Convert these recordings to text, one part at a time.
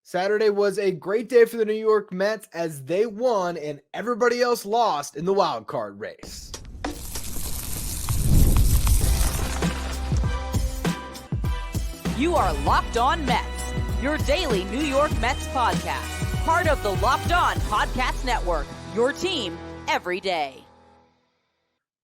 Saturday was a great day for the New York Mets as they won and everybody else lost in the wild card race. You are Locked On Mets, your daily New York Mets podcast, part of the Locked On Podcast Network, your team every day.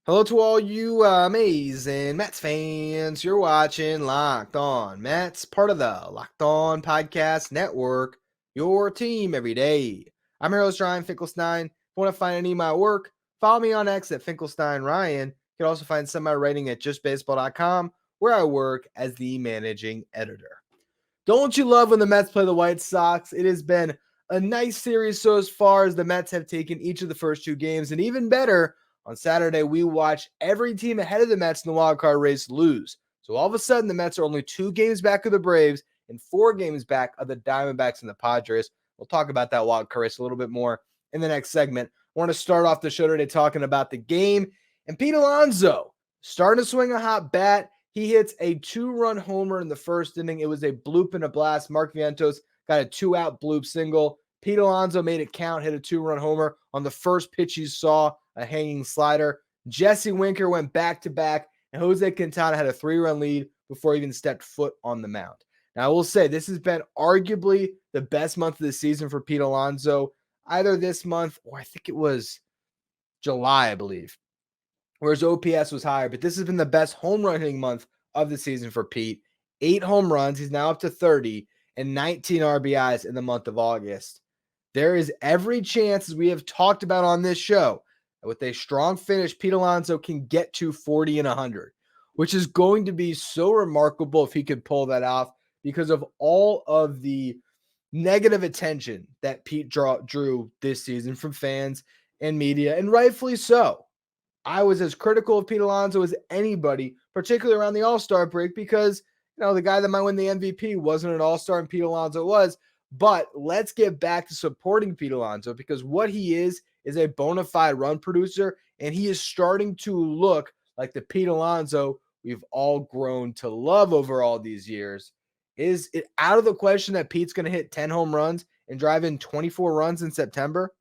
Hello to all you amazing Mets fans. You're watching Locked On Mets, part of the Locked On Podcast Network, your team every day. I'm your host, Ryan Finkelstein. If you want to find any of my work, follow me on X at Finkelstein Ryan. You can also find some of my writing at justbaseball.com, where I work as the managing editor. Don't you love when the Mets play the White Sox? It has been a nice series so far as the Mets have taken each of the first two games, and even better, on Saturday, we watched every team ahead of the Mets in the wild card race lose. So all of a sudden, the Mets are only 2 games back of the Braves and 4 games back of the Diamondbacks and the Padres. We'll talk about that wild card race a little bit more in the next segment. I want to start off the show today talking about the game. And Pete Alonso starting to swing a hot bat. He hits a 2-run homer in the first inning. It was a bloop and a blast. Mark Vientos got a 2-out bloop single. Pete Alonso made it count, hit a 2-run homer on the first pitch he saw, a hanging slider. Jesse Winker went back-to-back, and Jose Quintana had a 3-run lead before he even stepped foot on the mound. Now, I will say this has been arguably the best month of the season for Pete Alonso, either this month or I think it was July, I believe, whereas OPS was higher. But this has been the best home run hitting month of the season for Pete. 8 home runs. He's now up to 30 and 19 RBIs in the month of August. There is every chance, as we have talked about on this show, that with a strong finish, Pete Alonso can get to 40 and 100, which is going to be so remarkable if he could pull that off because of all of the negative attention that Pete drew this season from fans and media, and rightfully so. I was as critical of Pete Alonso as anybody, particularly around the All-Star break, because the guy that might win the MVP wasn't an All-Star and Pete Alonso was. But let's get back to supporting Pete Alonso because what he is a bona fide run producer, and he is starting to look like the Pete Alonso we've all grown to love over all these years. Is it out of the question that Pete's going to hit 10 home runs and drive in 24 runs in September?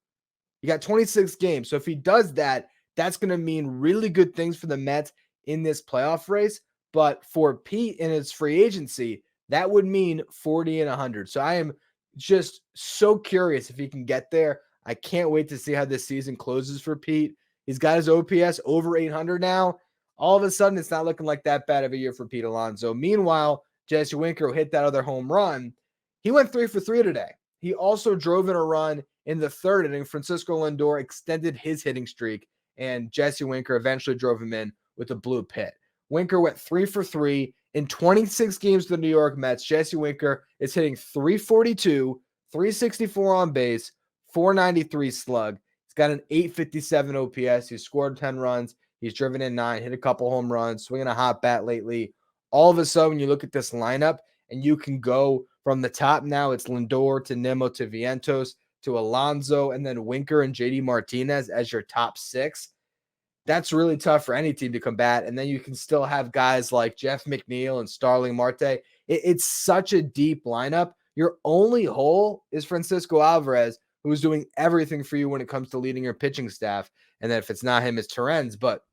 You got 26 games. So if he does that, that's going to mean really good things for the Mets in this playoff race. But for Pete in his free agency, that would mean 40 and 100. So I am just so curious if he can get there. I can't wait to see how this season closes for Pete. He's got his OPS over 800 now. All of a sudden, it's not looking like that bad of a year for Pete Alonso. Meanwhile, Jesse Winker, who hit that other home run, he went 3 for 3 today. He also drove in a run in the third inning. Francisco Lindor extended his hitting streak, and Jesse Winker eventually drove him in with a bloop hit. Winker went 3 for 3. In 26 games for the New York Mets, Jesse Winker is hitting 342, 364 on base, 493 slug. He's got an 857 OPS. He's scored 10 runs. He's driven in 9, hit a couple home runs, swinging a hot bat lately. All of a sudden, you look at this lineup, and you can go from the top now. It's Lindor to Nimmo to Vientos to Alonso, and then Winker and JD Martinez as your top 6. That's really tough for any team to combat. And then you can still have guys like Jeff McNeil and Starling Marte. It's such a deep lineup. Your only hole is Francisco Alvarez, who's doing everything for you when it comes to leading your pitching staff. And then if it's not him, it's Terens. But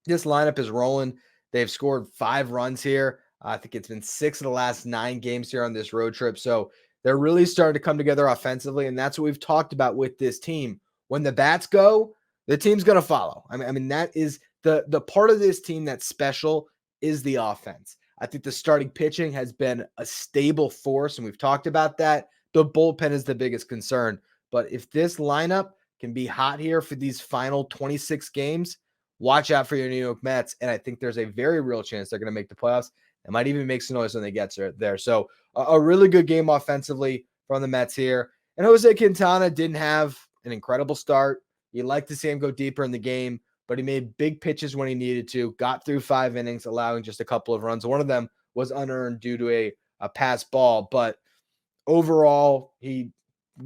this lineup is rolling. They've scored 5 runs here. I think it's been 6 of the last 9 games here on this road trip. So they're really starting to come together offensively. And that's what we've talked about with this team. When the bats go, the team's going to follow. I mean, that is the part of this team that's special is the offense. I think the starting pitching has been a stable force, and we've talked about that. The bullpen is the biggest concern. But if this lineup can be hot here for these final 26 games, watch out for your New York Mets. And I think there's a very real chance they're going to make the playoffs. It might even make some noise when they get there. So a really good game offensively from the Mets here. And Jose Quintana didn't have an incredible start. You'd like to see him go deeper in the game, but he made big pitches when he needed to, got through 5 innings, allowing just a couple of runs. One of them was unearned due to a pass ball, but overall, he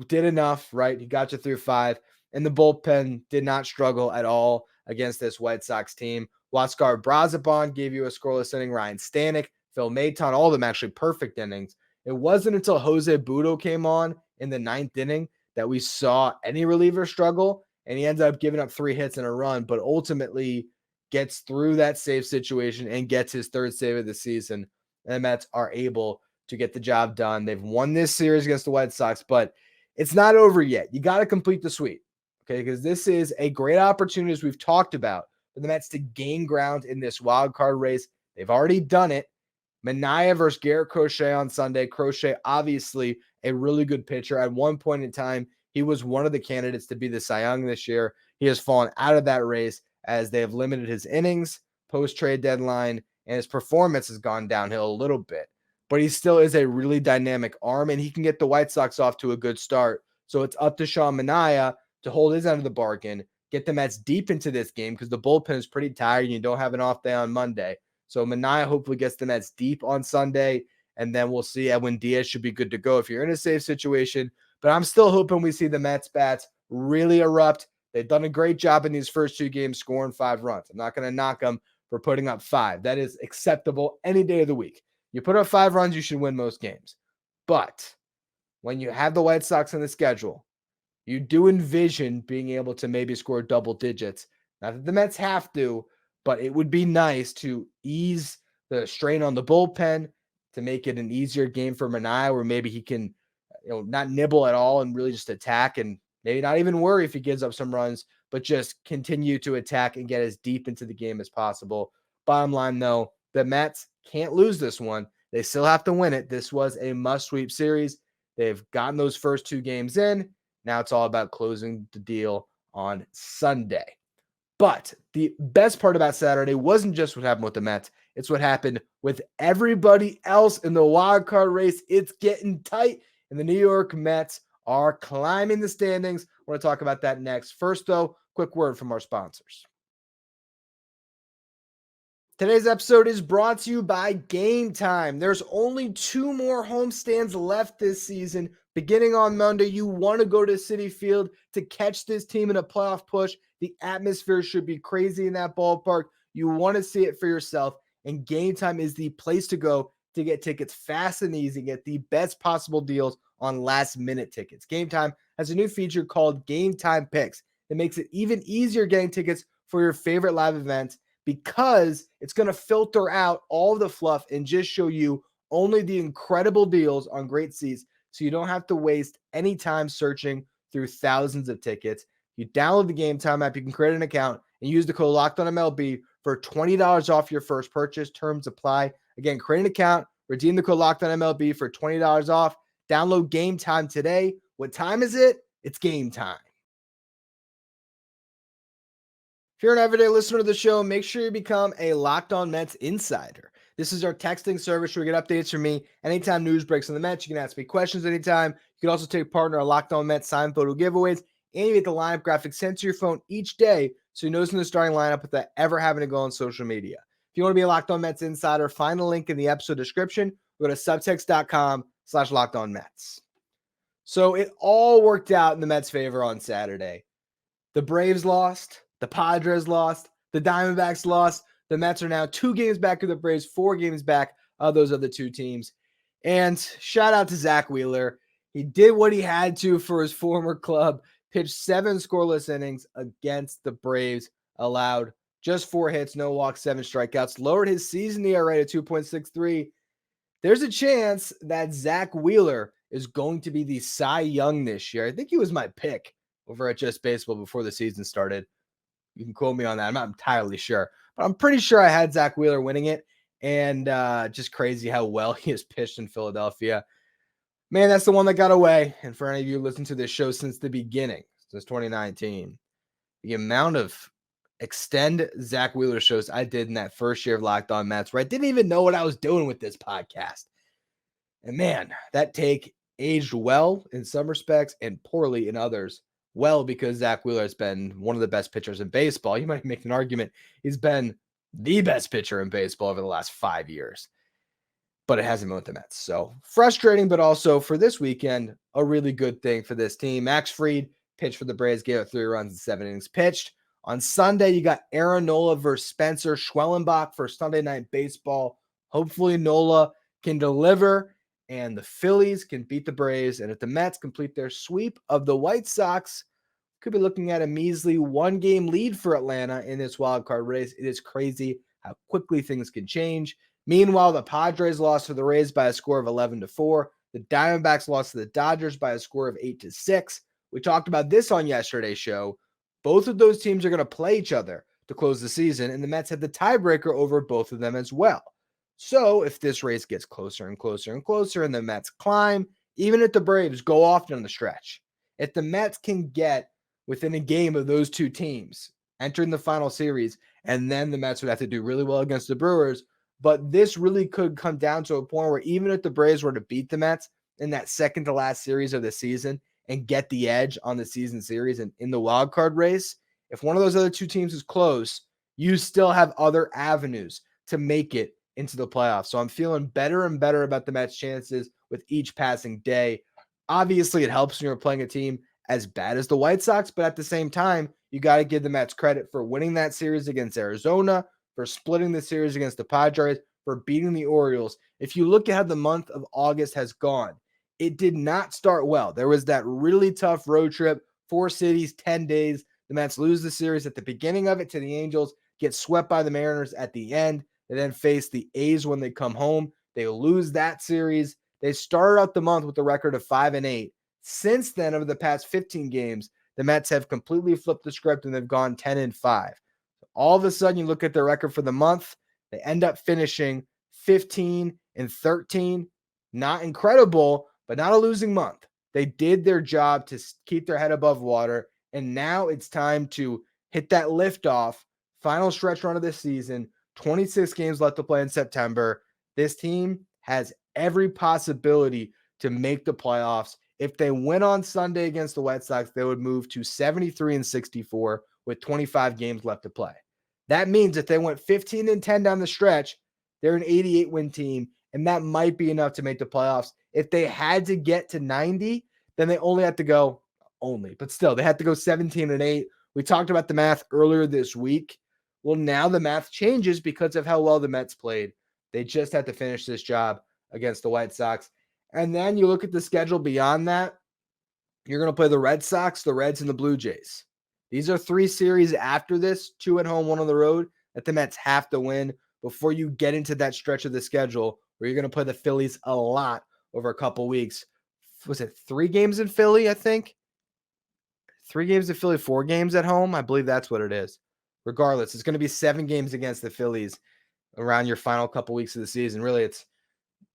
did enough, right? He got you through 5, and the bullpen did not struggle at all against this White Sox team. Huascar Braziban gave you a scoreless inning. Ryan Stanek, Phil Maton, all of them actually perfect innings. It wasn't until Jose Budo came on in the 9th inning that we saw any reliever struggle, and he ended up giving up 3 hits and a run, but ultimately gets through that save situation and gets his 3rd save of the season. And the Mets are able to get the job done. They've won this series against the White Sox, but it's not over yet. You got to complete the sweep, okay? Because this is a great opportunity, as we've talked about, for the Mets to gain ground in this wild card race. They've already done it. Manaea versus Garrett Crochet on Sunday. Crochet, obviously a really good pitcher. At one point in time, he was one of the candidates to be the Cy Young this year. He has fallen out of that race as they have limited his innings post-trade deadline, and his performance has gone downhill a little bit. But he still is a really dynamic arm, and he can get the White Sox off to a good start. So it's up to Sean Manaea to hold his end of the bargain, get the Mets deep into this game because the bullpen is pretty tired and you don't have an off day on Monday. So Manaea hopefully gets the Mets deep on Sunday, and then we'll see. Edwin Diaz should be good to go if you're in a safe situation. But I'm still hoping we see the Mets bats really erupt. They've done a great job in these first 2 games scoring 5 runs. I'm not going to knock them for putting up 5. That is acceptable any day of the week. You put up 5 runs, you should win most games. But when you have the White Sox on the schedule, you do envision being able to maybe score double digits. Not that the Mets have to, but it would be nice to ease the strain on the bullpen, to make it an easier game for Manaea, where maybe he can, not nibble at all and really just attack, and maybe not even worry if he gives up some runs, but just continue to attack and get as deep into the game as possible. Bottom line, though, the Mets can't lose this one. They still have to win it. This was a must-sweep series. They've gotten those first 2 games in. Now it's all about closing the deal on Sunday. But the best part about Saturday wasn't just what happened with the Mets. It's what happened with everybody else in the wild card race. It's getting tight, and the New York Mets are climbing the standings. I want to talk about that next. First, though, quick word from our sponsors. Today's episode is brought to you by Game Time. There's only 2 more homestands left this season. Beginning on Monday, you want to go to Citi Field to catch this team in a playoff push. The atmosphere should be crazy in that ballpark. You want to see it for yourself, and Game Time is the place to go to get tickets fast and easy, get the best possible deals on last-minute tickets. Game Time has a new feature called Game Time Picks that makes it even easier getting tickets for your favorite live events, because it's going to filter out all the fluff and just show you only the incredible deals on great seats, so you don't have to waste any time searching through thousands of tickets. You download the Game Time app, you can create an account, and use the code LOCKEDONMLB for $20 off your first purchase. Terms apply. Again, create an account, redeem the code LOCKEDONMLB for $20 off. Download Game Time today. What time is it? It's game time. If you're an everyday listener to the show, make sure you become a Locked On Mets insider. This is our texting service where you get updates from me anytime news breaks on the Mets. You can ask me questions anytime. You can also take part in our Locked On Mets signed photo giveaways, and you get the lineup graphic sent to your phone each day, so you know who's in the starting lineup without ever having to go on social media. If you want to be a Locked On Mets insider, find a link in the episode description. Go to subtext.com/LockedOnMets. So it all worked out in the Mets' favor on Saturday. The Braves lost. The Padres lost. The Diamondbacks lost. The Mets are now 2 games back of the Braves, 4 games back of those other 2 teams. And shout out to Zach Wheeler. He did what he had to for his former club, pitched 7 scoreless innings against the Braves, allowed just 4 hits, no walks, 7 strikeouts, lowered his season ERA to 2.63. There's a chance that Zach Wheeler is going to be the Cy Young this year. I think he was my pick over at Just Baseball before the season started. You can quote me on that. I'm not entirely sure, but I'm pretty sure I had Zach Wheeler winning it. And just crazy how well he has pitched in Philadelphia. Man, that's the one that got away. And for any of you who listened to this show since the beginning, since 2019, the amount of extend Zach Wheeler shows I did in that first year of Locked On Mets, where I didn't even know what I was doing with this podcast. And man, that take aged well in some respects and poorly in others. Well, because Zach Wheeler has been one of the best pitchers in baseball. You might make an argument he's been the best pitcher in baseball over the last 5 years, but it hasn't been with the Mets. So frustrating, but also for this weekend, a really good thing for this team. Max Fried pitched for the Braves, gave up 3 runs in 7 innings pitched. On Sunday, you got Aaron Nola versus Spencer Schwellenbach for Sunday Night Baseball. Hopefully Nola can deliver and the Phillies can beat the Braves, and if the Mets complete their sweep of the White Sox, could be looking at a measly 1-game lead for Atlanta in this wild card race. It is crazy how quickly things can change. Meanwhile, the Padres lost to the Rays by a score of 11-4. The Diamondbacks lost to the Dodgers by a score of 8-6. We talked about this on yesterday's show. Both of those teams are going to play each other to close the season, and the Mets had the tiebreaker over both of them as well. So if this race gets closer and closer and closer and the Mets climb, even if the Braves go off down the stretch, if the Mets can get within a game of those two teams entering the final series, and then the Mets would have to do really well against the Brewers. But this really could come down to a point where even if the Braves were to beat the Mets in that second to last series of the season and get the edge on the season series and in the wild card race, if one of those other two teams is close, you still have other avenues to make it into the playoffs. So I'm feeling better and better about the Mets' chances with each passing day. Obviously, it helps when you're playing a team as bad as the White Sox, but at the same time, you got to give the Mets credit for winning that series against Arizona, for splitting the series against the Padres, for beating the Orioles. If you look at how the month of August has gone, it did not start well. There was that really tough road trip, 4 cities, 10 days. The Mets lose the series at the beginning of it to the Angels, get swept by the Mariners at the end. They then face the A's when they come home. They lose that series. They started out the month with a record of 5-8. Since then, over the past 15 games, the Mets have completely flipped the script and they've gone 10-5. All of a sudden, you look at their record for the month, they end up finishing 15-13. Not incredible, but not a losing month. They did their job to keep their head above water, and now it's time to hit that liftoff. Final stretch run of this season, 26 games left to play in September. This team has every possibility to make the playoffs. If they win on Sunday against the White Sox, they would move to 73-64 with 25 games left to play. That means if they went 15-10 down the stretch, they're an 88-win team, and that might be enough to make the playoffs. If they had to get to 90, then they only had to go but still, they had to go 17-8. We talked about the math earlier this week. Well, now the math changes because of how well the Mets played. They just had to finish this job against the White Sox. And then you look at the schedule beyond that, you're going to play the Red Sox, the Reds, and the Blue Jays. These are 3 series after this, 2 at home, 1 on the road, that the Mets have to win before you get into that stretch of the schedule where you're going to play the Phillies a lot over a couple weeks. Was it 3 games in Philly, I think? 3 games in Philly, 4 games at home? I believe that's what it is. Regardless, it's going to be 7 games against the Phillies around your final couple weeks of the season. Really, it's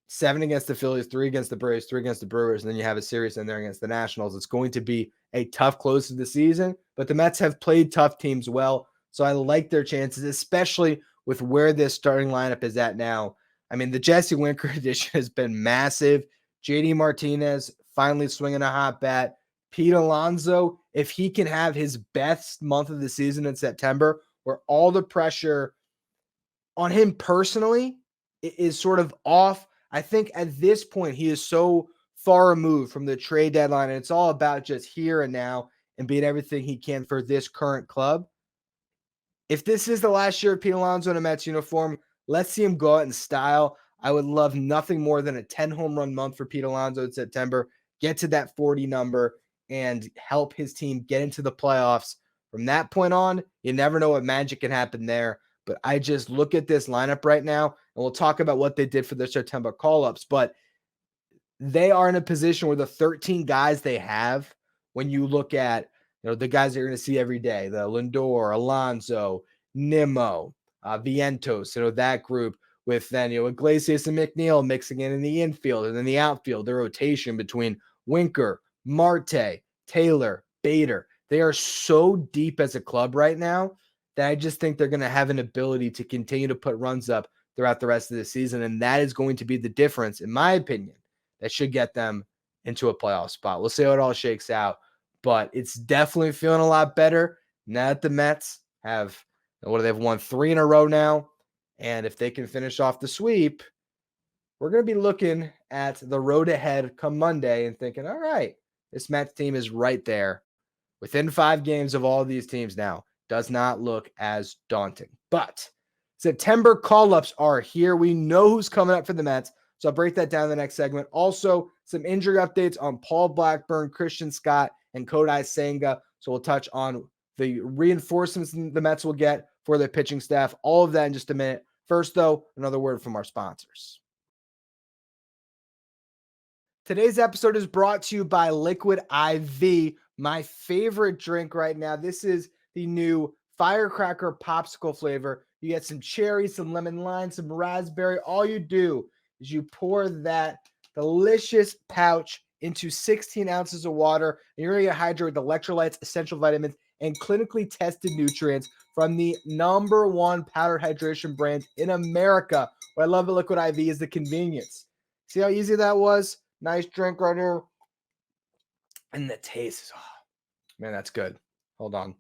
7 against the Phillies, 3 against the Braves, 3 against the Brewers, and then you have a series in there against the Nationals. It's going to be a tough close to the season, but the Mets have played tough teams well, so I like their chances, especially with where this starting lineup is at now. I mean, the Jesse Winker addition has been massive. JD Martinez finally swinging a hot bat. Pete Alonso, if he can have his best month of the season in September, where all the pressure on him personally is sort of off, I think at this point, he is so far removed from the trade deadline, and it's all about just here and now and being everything he can for this current club. If this is the last year of Pete Alonso in a Mets uniform, let's see him go out in style. I would love nothing more than a 10 home run month for Pete Alonso in September, get to that 40 number, and help his team get into the playoffs. From that point on, you never know what magic can happen there. But I just look at this lineup right now, and we'll talk about what they did for their September call-ups. But they are in a position where the 13 guys they have, when you look at the guys that you're going to see every day, the Lindor, Alonso, Nimmo, Vientos, that group with then, Iglesias and McNeil mixing in the infield and then the outfield, the rotation between Winker, Marte, Taylor, Bader. They are so deep as a club right now that I just think they're going to have an ability to continue to put runs up throughout the rest of the season. And that is going to be the difference, in my opinion, that should get them into a playoff spot. We'll see how it all shakes out, but it's definitely feeling a lot better now that the Mets have, they've won 3 in a row now. And if they can finish off the sweep, we're going to be looking at the road ahead come Monday and thinking, all right, this Mets team is right there within 5 games of all of these teams now. Does not look as daunting. But September call-ups are here. We know who's coming up for the Mets. So So I'll break that down in the next segment. Also, some injury updates on Paul Blackburn, Christian Scott, and Kodai Senga. So we'll touch on the reinforcements the Mets will get for their pitching staff. All of that in just a minute. First, though, another word from our sponsors. Today's episode is brought to you by Liquid IV, my favorite drink right now. This is the new firecracker popsicle flavor. You get some cherry, some lemon lime, some raspberry. All you do is you pour that delicious pouch into 16 ounces of water, and you're going to get hydrated with electrolytes, essential vitamins, and clinically tested nutrients from the #1 powdered hydration brand in America. What I love about Liquid IV is the convenience. See how easy that was? Nice drink right here. And the taste is, oh, man, that's good. Hold on.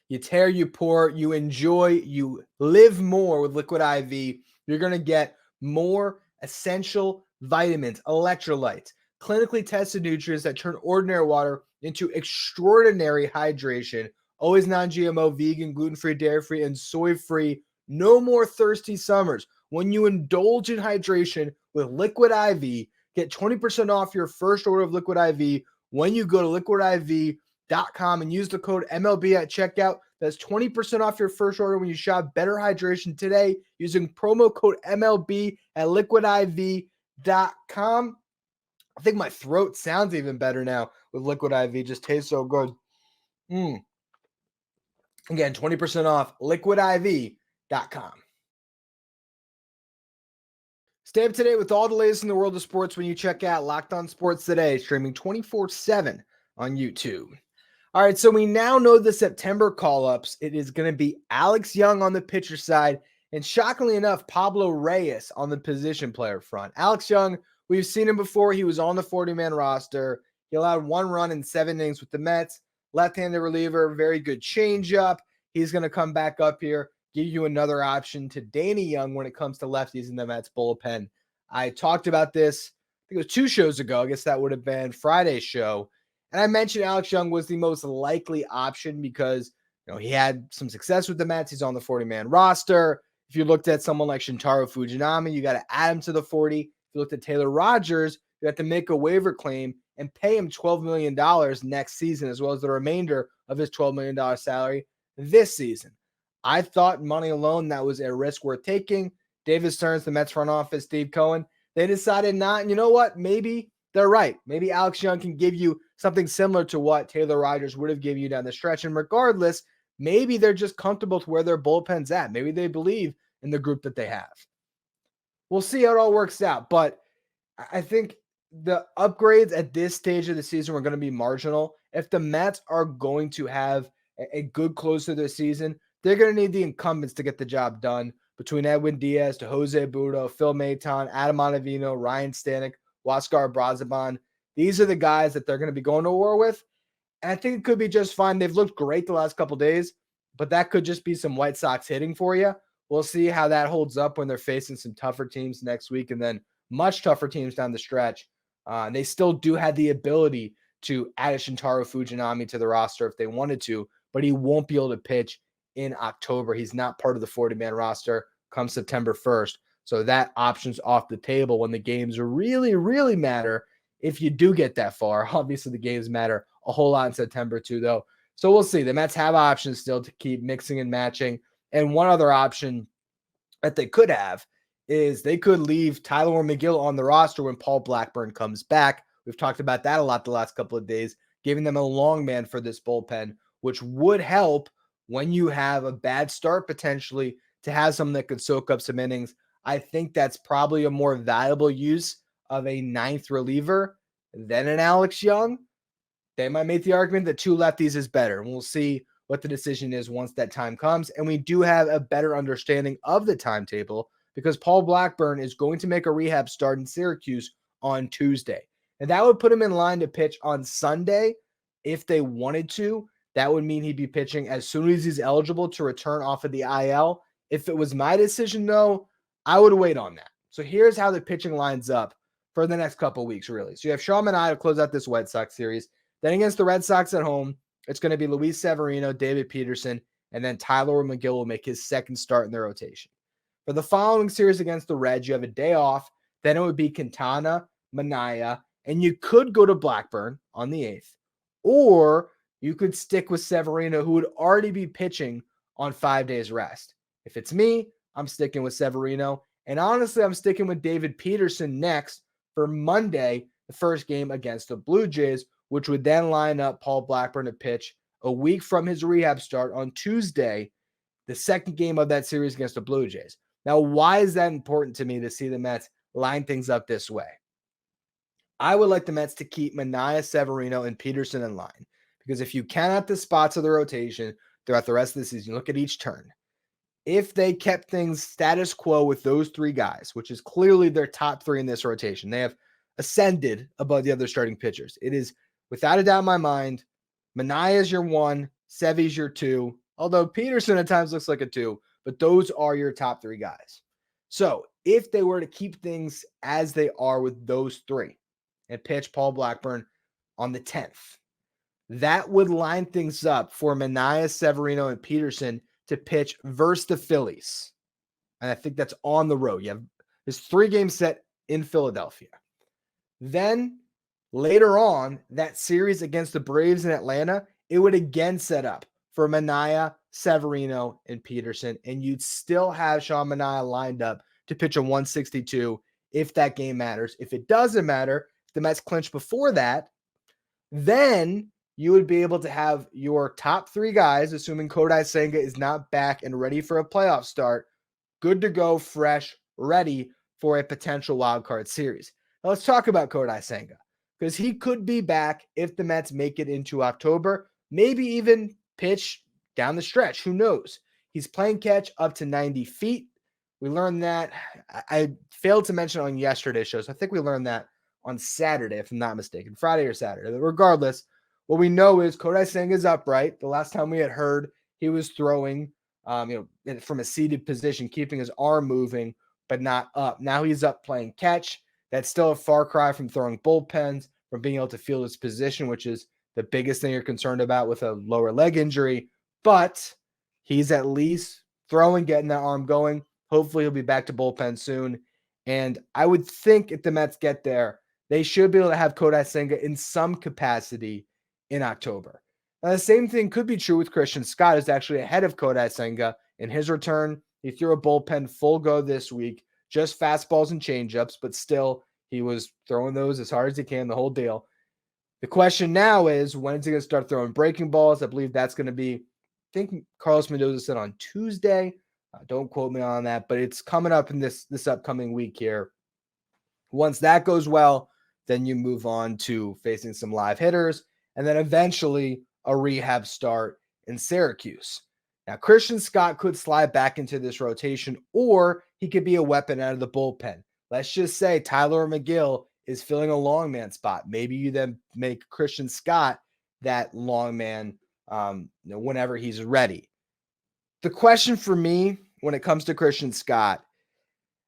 You tear, you pour, you enjoy, you live more with Liquid IV. You're going to get more essential vitamins, electrolytes, clinically tested nutrients that turn ordinary water into extraordinary hydration. Always non-GMO, vegan, gluten-free, dairy-free, and soy-free. No more thirsty summers. When you indulge in hydration with Liquid IV, get 20% off your first order of Liquid IV when you go to liquidiv.com and use the code MLB at checkout. That's 20% off your first order when you shop Better Hydration today using promo code MLB at liquidiv.com. I think my throat sounds even better now with Liquid IV. It just tastes so good. Again, 20% off liquidiv.com. Stay up to date with all the latest in the world of sports when you check out Locked On Sports Today, streaming 24/7 on YouTube. All right, so we now know the September call-ups. It is going to be Alex Young on the pitcher side, and shockingly enough, Pablo Reyes on the position player front. Alex Young, we've seen him before. He was on the 40-man roster. He allowed 1 run in 7 innings with the Mets. Left-handed reliever, very good changeup. He's going to come back up here, give you another option to Danny Young when it comes to lefties in the Mets bullpen. I talked about this, I think it was 2 shows ago. I guess that would have been Friday's show. And I mentioned Alex Young was the most likely option because, he had some success with the Mets. He's on the 40-man roster. If you looked at someone like Shintaro Fujinami, you got to add him to the 40. If you looked at Taylor Rogers, you have to make a waiver claim and pay him $12 million next season, as well as the remainder of his $12 million salary this season. I thought money alone, that was a risk worth taking. David Stearns, the Mets front office, Steve Cohen, they decided not. And you know what? Maybe they're right. Maybe Alex Young can give you something similar to what Taylor Rogers would have given you down the stretch. And regardless, maybe they're just comfortable with where their bullpen's at. Maybe they believe in the group that they have. We'll see how it all works out. But I think the upgrades at this stage of the season are going to be marginal. If the Mets are going to have a good close to their season, they're going to need the incumbents to get the job done. Between Edwin Diaz to Jose Budo, Phil Maton, Adam Ottavino, Ryan Stanek, Huascar Brazaban. These are the guys that they're going to be going to war with. And I think it could be just fine. They've looked great the last couple days, but that could just be some White Sox hitting for you. We'll see how that holds up when they're facing some tougher teams next week and then much tougher teams down the stretch. And they still do have the ability to add a Shintaro Fujinami to the roster if they wanted to, but he won't be able to pitch in October. He's not part of the 40-man roster come September 1st. So that option's off the table when the games really, really matter. If you do get that far, obviously the games matter a whole lot in September too, though. So we'll see. The Mets have options still to keep mixing and matching. And one other option that they could have is they could leave Tyler McGill on the roster when Paul Blackburn comes back. We've talked about that a lot the last couple of days, giving them a long man for this bullpen, which would help when you have a bad start potentially to have someone that could soak up some innings. I think that's probably a more valuable use of a 9th reliever than an Alex Young. They might make the argument that 2 lefties is better, and we'll see what the decision is once that time comes. And we do have a better understanding of the timetable because Paul Blackburn is going to make a rehab start in Syracuse on Tuesday. And that would put him in line to pitch on Sunday if they wanted to. That would mean he'd be pitching as soon as he's eligible to return off of the IL. If it was my decision, though, I would wait on that. So here's how the pitching lines up for the next couple of weeks, really. So you have Sean Manaea to close out this White Sox series. Then against the Red Sox at home, it's going to be Luis Severino, David Peterson, and then Tyler McGill will make his second start in the rotation. For the following series against the Reds, you have a day off. Then it would be Quintana, Manaea, and you could go to Blackburn on the 8th. Or you could stick with Severino, who would already be pitching on 5 days rest. If it's me, I'm sticking with Severino. And honestly, I'm sticking with David Peterson next for Monday, the first game against the Blue Jays, which would then line up Paul Blackburn to pitch a week from his rehab start on Tuesday, the second game of that series against the Blue Jays. Now, why is that important to me to see the Mets line things up this way? I would like the Mets to keep Manaea, Severino, and Peterson in line, because if you count the spots of the rotation throughout the rest of the season, look at each turn. If they kept things status quo with those three guys, which is clearly their top three in this rotation, they have ascended above the other starting pitchers. It is without a doubt in my mind, Manaea is your 1, Sevy's your 2, although Peterson at times looks like a 2, but those are your top 3 guys. So if they were to keep things as they are with those 3 and pitch Paul Blackburn on the 10th, that would line things up for Manaea, Severino, and Peterson to pitch versus the Phillies. And I think that's on the road. You have this 3-game set in Philadelphia. Then later on, that series against the Braves in Atlanta, it would again set up for Manaea, Severino, and Peterson. And you'd still have Sean Manaea lined up to pitch a 162 if that game matters. If it doesn't matter, if the Mets clinch before that, then you would be able to have your top 3 guys, assuming Kodai Senga is not back and ready for a playoff start, good to go, fresh, ready for a potential wild card series. Now let's talk about Kodai Senga, because he could be back if the Mets make it into October, maybe even pitch down the stretch. Who knows? He's playing catch up to 90 feet. We learned that. I failed to mention on yesterday's show, so I think we learned that on Saturday, if I'm not mistaken, Friday or Saturday. But regardless, what we know is Kodai Senga is upright. The last time we had heard, he was throwing, from a seated position, keeping his arm moving, but not up. Now he's up playing catch. That's still a far cry from throwing bullpens, from being able to field his position, which is the biggest thing you're concerned about with a lower leg injury. But he's at least throwing, getting that arm going. Hopefully he'll be back to bullpen soon. And I would think if the Mets get there, they should be able to have Kodai Senga in some capacity in October. Now, the same thing could be true with Christian Scott, who's actually ahead of Kodai Senga in his return. He threw a bullpen full go this week, just fastballs and changeups, but still he was throwing those as hard as he can, the whole deal. The question now is, when is he going to start throwing breaking balls? I believe that's going to be, I think Carlos Mendoza said on Tuesday. Don't quote me on that, but it's coming up in this upcoming week here. Once that goes well, then you move on to facing some live hitters, and then eventually a rehab start in Syracuse. Now, Christian Scott could slide back into this rotation, or he could be a weapon out of the bullpen. Let's just say Tyler McGill is filling a long man spot. Maybe you then make Christian Scott that long man whenever he's ready. The question for me when it comes to Christian Scott,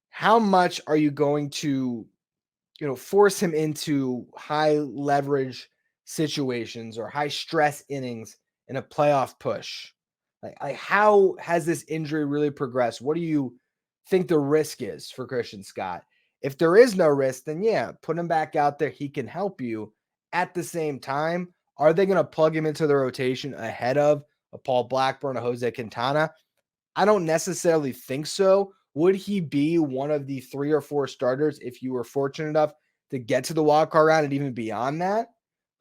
how much are you going to force him into high leverage situations or high stress innings in a playoff push? Like how has this injury really progressed? What do you think the risk is for Christian Scott? If there is no risk, then yeah, put him back out there. He can help you. At the same time, are they going to plug him into the rotation ahead of a Paul Blackburn, a Jose Quintana? I don't necessarily think so. Would he be one of the 3 or 4 starters if you were fortunate enough to get to the wild card round and even beyond that,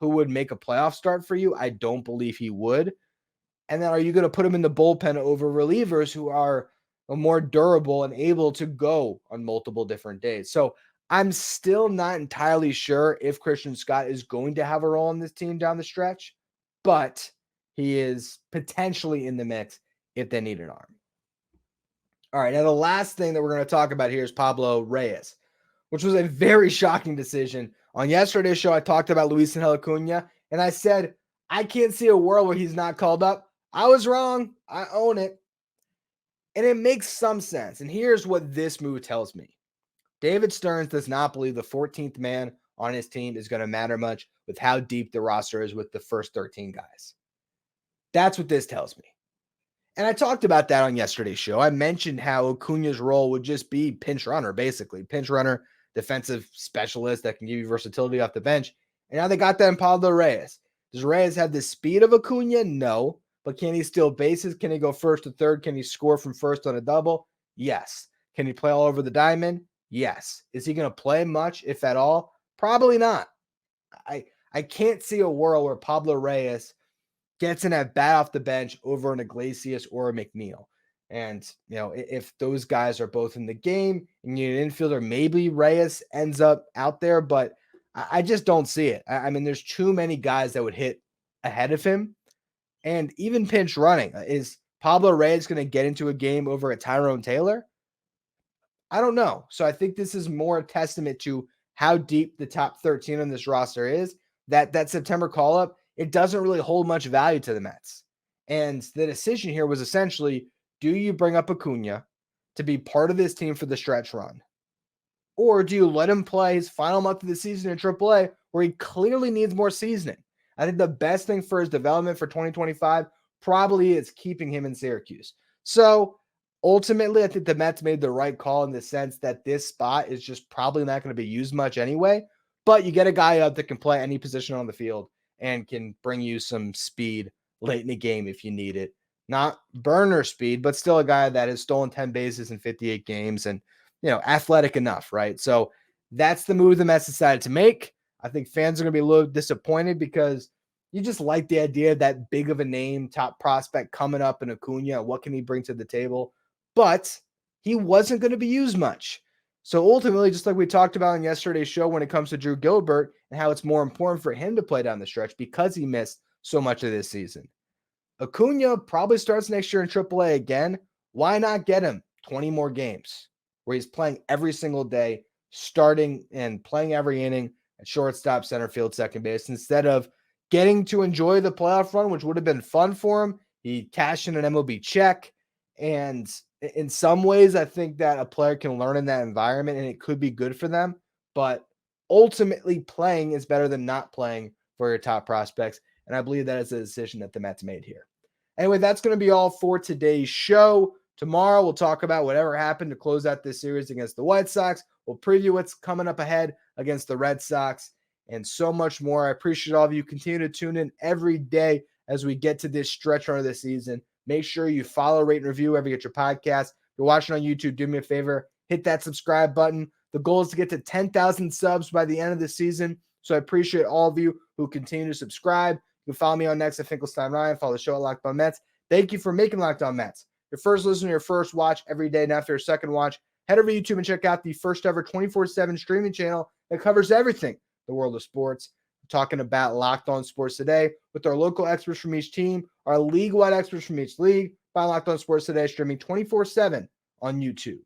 who would make a playoff start for you? I don't believe he would. And then are you going to put him in the bullpen over relievers who are more durable and able to go on multiple different days? So I'm still not entirely sure if Christian Scott is going to have a role on this team down the stretch, but he is potentially in the mix if they need an arm. All right, now the last thing that we're going to talk about here is Pablo Reyes, which was a very shocking decision. On yesterday's show, I talked about Luis Angel Acuna, and I said, I can't see a world where he's not called up. I was wrong. I own it. And it makes some sense. And here's what this move tells me. David Stearns does not believe the 14th man on his team is going to matter much with how deep the roster is with the first 13 guys. That's what this tells me. And I talked about that on yesterday's show. I mentioned how Acuna's role would just be pinch runner, basically. Pinch runner, defensive specialist that can give you versatility off the bench. And now they got that in Pablo Reyes. Does Reyes have the speed of Acuna? No. But can he steal bases? Can he go first to third? Can he score from first on a double? Yes. Can he play all over the diamond? Yes. Is he going to play much, if at all? Probably not. I can't see a world where Pablo Reyes gets an at bat off the bench over an Iglesias or a McNeil. And, if those guys are both in the game and you need an infielder, maybe Reyes ends up out there, but I just don't see it. I mean, there's too many guys that would hit ahead of him. And even pinch running. Is Pablo Reyes going to get into a game over a Tyrone Taylor? I don't know. So I think this is more a testament to how deep the top 13 on this roster is. That September call-up, it doesn't really hold much value to the Mets. And the decision here was essentially, do you bring up Acuna to be part of this team for the stretch run? Or do you let him play his final month of the season in AAA where he clearly needs more seasoning? I think the best thing for his development for 2025 probably is keeping him in Syracuse. So ultimately, I think the Mets made the right call in the sense that this spot is just probably not going to be used much anyway. But you get a guy up that can play any position on the field and can bring you some speed late in the game if you need it. Not burner speed, but still a guy that has stolen 10 bases in 58 games and, athletic enough, right? So that's the move the Mets decided to make. I think fans are going to be a little disappointed because you just like the idea of that big of a name, top prospect coming up in Acuna. What can he bring to the table? But he wasn't going to be used much. So ultimately, just like we talked about in yesterday's show when it comes to Drew Gilbert and how it's more important for him to play down the stretch because he missed so much of this season. Acuna probably starts next year in AAA again. Why not get him 20 more games where he's playing every single day, starting and playing every inning at shortstop, center field, second base, instead of getting to enjoy the playoff run, which would have been fun for him. He cashed in an MLB check. And in some ways, I think that a player can learn in that environment and it could be good for them. But ultimately, playing is better than not playing for your top prospects. And I believe that is a decision that the Mets made here. Anyway, that's going to be all for today's show. Tomorrow, we'll talk about whatever happened to close out this series against the White Sox. We'll preview what's coming up ahead against the Red Sox and so much more. I appreciate all of you. Continue to tune in every day as we get to this stretch run of the season. Make sure you follow, rate, and review wherever you get your podcast. If you're watching on YouTube, do me a favor, hit that subscribe button. The goal is to get to 10,000 subs by the end of the season. So I appreciate all of you who continue to subscribe. You can follow me on Next at Finkelstein Ryan. Follow the show at Locked On Mets. Thank you for making Locked On Mets your first listen, your first watch every day. And after your second watch, head over to YouTube and check out the first ever 24/7 streaming channel that covers everything the world of sports. I'm talking about Locked On Sports Today with our local experts from each team, our league-wide experts from each league. Find Locked On Sports Today streaming 24/7 on YouTube.